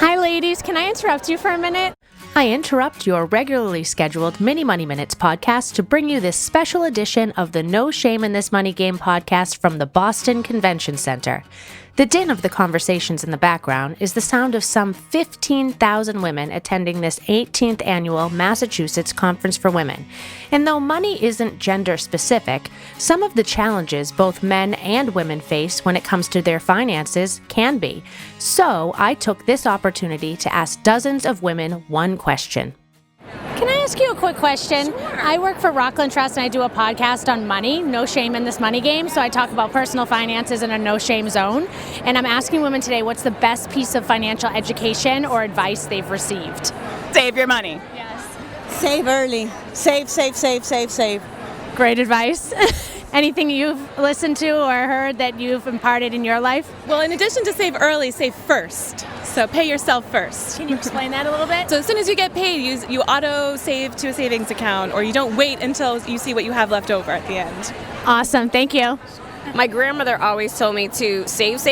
Hi, ladies. Can I interrupt you for a minute? I interrupt your regularly scheduled Mini Money Minutes podcast to bring you this special edition of the No Shame in This Money Game podcast from the Boston Convention Center. The din of the conversations in the background is the sound of some 15,000 women attending this 18th annual Massachusetts Conference for Women. And though money isn't gender specific, some of the challenges both men and women face when it comes to their finances can be. So I took this opportunity to ask dozens of women one question. Can I ask you a quick question? Sure. I work for Rockland Trust and I do a podcast on money, No Shame in This Money Game. So I talk about personal finances in a no shame zone. And I'm asking women today, what's the best piece of financial education or advice they've received? Save your money. Yes. Save early. Save. Great advice. Anything you've listened to or heard that you've imparted in your life? Well, in addition to save early, save first. So pay yourself first. Can you explain that a little bit? So as soon as you get paid, you auto save to a savings account, or you don't wait until you see what you have left over at the end. Awesome. Thank you. My grandmother always told me to save,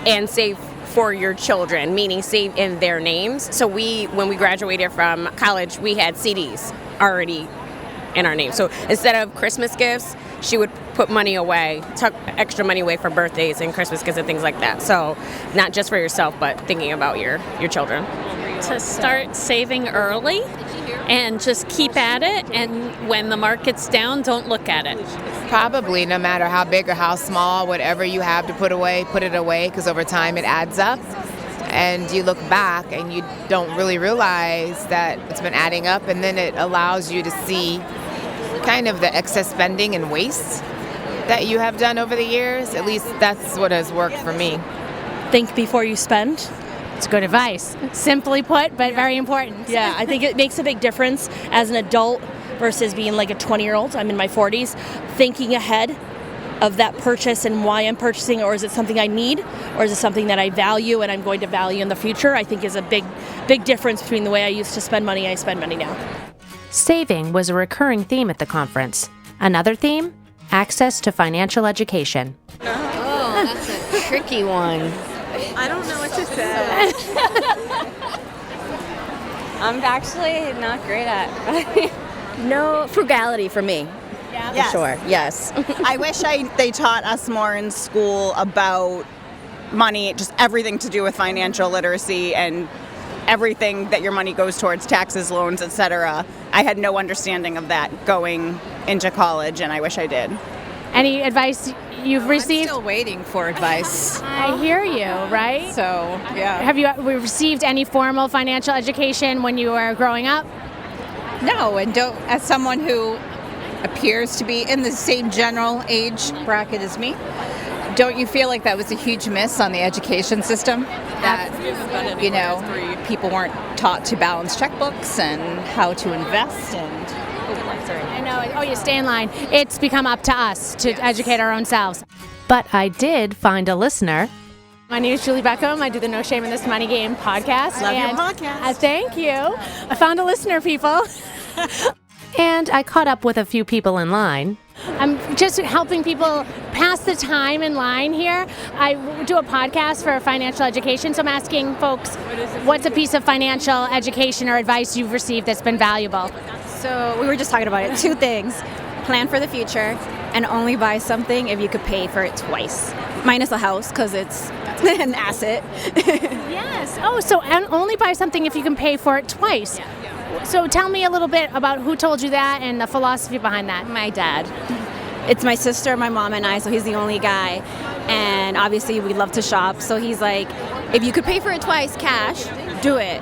and save for your children, meaning save in their names. So when we graduated from college, we had CDs already in our name. So instead of Christmas gifts, she would put money away, tuck extra money away for birthdays and Christmas gifts and things like that. So not just for yourself, but thinking about your children. To start saving early and just keep at it, and when the market's down, don't look at it. Probably, no matter how big or how small, whatever you have to put away, put it away, because over time it adds up. And you look back and you don't really realize that it's been adding up, and then it allows you to see kind of the excess spending and waste that you have done over the years. At least that's what has worked for me. Think before you spend. It's good advice. Simply put, but very important. Yeah, I think it makes a big difference as an adult versus being like a 20-year-old. I'm in my 40s. Thinking ahead of that purchase and why I'm purchasing, or is it something I need, or is it something that I value and I'm going to value in the future, I think is a big difference between the way I used to spend money and I spend money now. Saving was a recurring theme at the conference. Another theme? Access to financial education. Oh, that's a tricky one. I don't know what to say. I'm actually not great at No, frugality for me. Yeah. For sure, yes. I wish they taught us more in school about money, just everything to do with financial literacy and everything that your money goes towards, taxes, loans, etc. I had no understanding of that going into college, and I wish I did. Any advice you've received? I'm still waiting for advice. I hear you, right? So, yeah. Have you received any formal financial education when you were growing up? No, and don't, as someone who appears to be in the same general age bracket as me, don't you feel like that was a huge miss on the education system? That, people weren't taught to balance checkbooks and how to invest and... I know. Oh, you stay in line. It's become up to us to educate our own selves. But I did find a listener. My name is Julie Beckham. I do the No Shame in This Money Game podcast. Love your podcast. Thank you. I found a listener, people. And I caught up with a few people in line. I'm just helping people pass the time in line here. I do a podcast for financial education, so I'm asking folks, what's a piece of financial education or advice you've received that's been valuable? So we were just talking about it. Two things. Plan for the future and only buy something if you could pay for it twice. Minus a house, because it's an asset. Yes. Oh, so and only buy something if you can pay for it twice. So tell me a little bit about who told you that and the philosophy behind that. My dad. It's my sister, my mom, and I, so he's the only guy. And obviously we love to shop, so he's like, if you could pay for it twice cash, do it.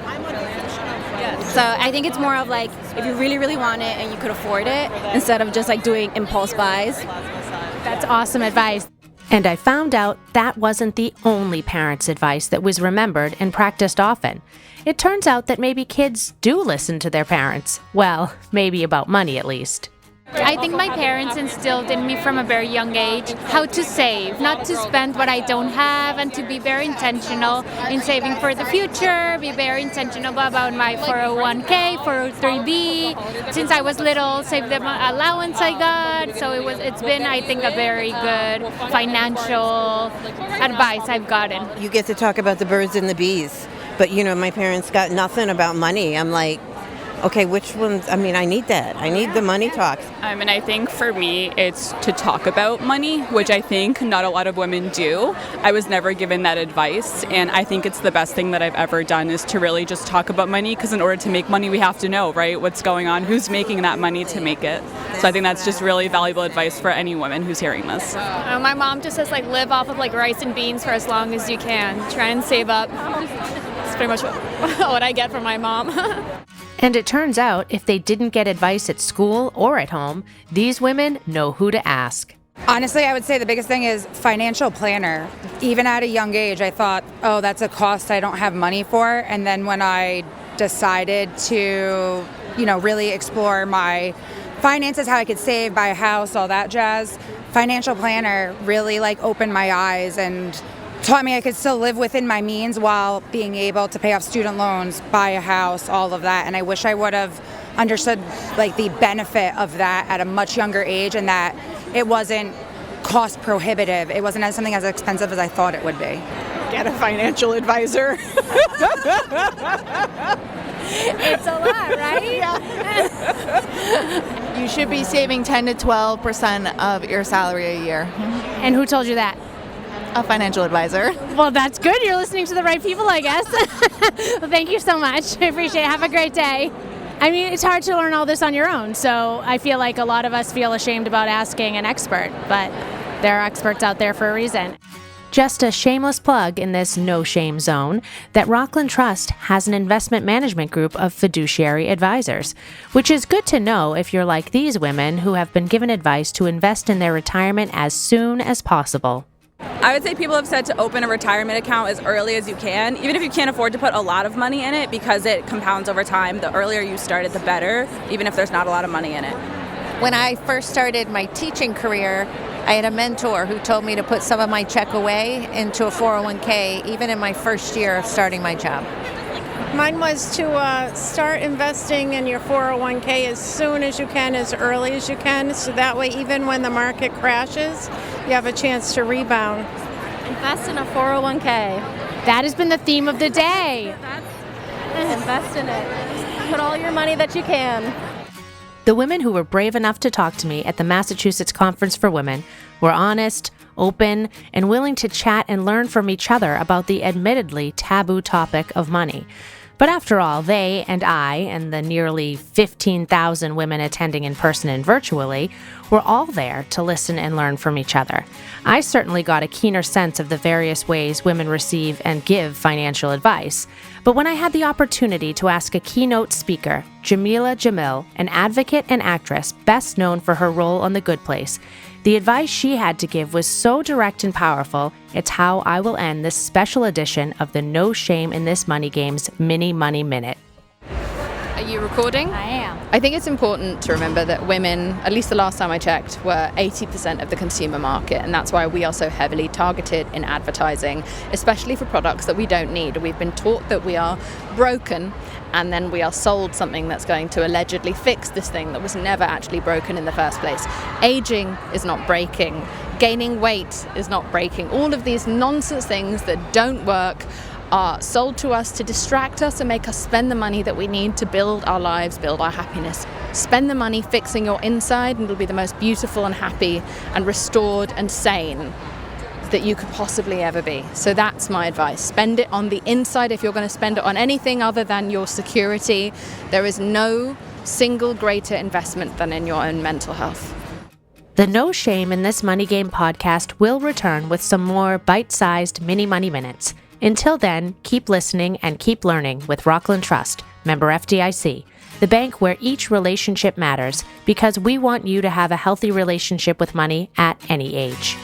So I think it's more of like, if you really, really want it and you could afford it, instead of just like doing impulse buys. That's awesome advice. And I found out that wasn't the only parent's advice that was remembered and practiced often. It turns out that maybe kids do listen to their parents. Well, maybe about money at least. I think my parents instilled in me from a very young age how to save, not to spend what I don't have, and to be very intentional in saving for the future, be very intentional about my 401k, 403b. Since I was little, save the allowance I got. So it's been, I think, a very good financial advice I've gotten. You get to talk about the birds and the bees. But, my parents got nothing about money. I'm like, okay, which ones? I mean, I need that. I need the money talks. And I think for me, it's to talk about money, which I think not a lot of women do. I was never given that advice, and I think it's the best thing that I've ever done is to really just talk about money, because in order to make money, we have to know, right, what's going on, who's making that money to make it. So I think that's just really valuable advice for any woman who's hearing this. My mom just says, live off of, rice and beans for as long as you can. Try and save up. That's pretty much what I get from my mom. And it turns out, if they didn't get advice at school or at home, these women know who to ask. Honestly, I would say the biggest thing is financial planner. Even at a young age, I thought, oh, that's a cost I don't have money for. And then when I decided to, really explore my finances, how I could save, buy a house, all that jazz, financial planner really opened my eyes and taught me I could still live within my means while being able to pay off student loans, buy a house, all of that. And I wish I would have understood the benefit of that at a much younger age, and that it wasn't cost prohibitive. It wasn't something as expensive as I thought it would be. Get a financial advisor. It's a lot, right? Yeah. You should be saving 10 to 12% of your salary a year. And who told you that? A financial advisor. Well, that's good. You're listening to the right people, I guess. Well, thank you so much. I appreciate it. Have a great day. I mean, it's hard to learn all this on your own, so I feel like a lot of us feel ashamed about asking an expert, but there are experts out there for a reason. Just a shameless plug in this no-shame zone that Rockland Trust has an investment management group of fiduciary advisors, which is good to know if you're like these women who have been given advice to invest in their retirement as soon as possible. I would say people have said to open a retirement account as early as you can, even if you can't afford to put a lot of money in it, because it compounds over time. The earlier you start it, the better, even if there's not a lot of money in it. When I first started my teaching career, I had a mentor who told me to put some of my check away into a 401k, even in my first year of starting my job. Mine was to start investing in your 401k as soon as you can, as early as you can, so that way even when the market crashes, you have a chance to rebound. Invest in a 401k. That has been the theme of the day. Invest in it. Put all your money that you can. The women who were brave enough to talk to me at the Massachusetts Conference for Women were honest, open, and willing to chat and learn from each other about the admittedly taboo topic of money. But after all, they and I, and the nearly 15,000 women attending in person and virtually, were all there to listen and learn from each other. I certainly got a keener sense of the various ways women receive and give financial advice. But when I had the opportunity to ask a keynote speaker, Jamila Jamil, an advocate and actress best known for her role on The Good Place, the advice she had to give was so direct and powerful, it's how I will end this special edition of the No Shame in This Money Game's Mini Money Minute. Are you recording? I am. I think it's important to remember that women, at least the last time I checked, were 80% of the consumer market, and that's why we are so heavily targeted in advertising, especially for products that we don't need. We've been taught that we are broken, and then we are sold something that's going to allegedly fix this thing that was never actually broken in the first place. Aging is not breaking. Gaining weight is not breaking. All of these nonsense things that don't work are sold to us to distract us and make us spend the money that we need to build our lives, build our happiness. Spend the money fixing your inside, and it'll be the most beautiful and happy and restored and sane that you could possibly ever be. So that's my advice. Spend it on the inside. If you're going to spend it on anything other than your security, there is no single greater investment than in your own mental health. The No Shame in This Money Game podcast will return with some more bite-sized mini money minutes. Until then, keep listening and keep learning with Rockland Trust, member FDIC, the bank where each relationship matters, because we want you to have a healthy relationship with money at any age.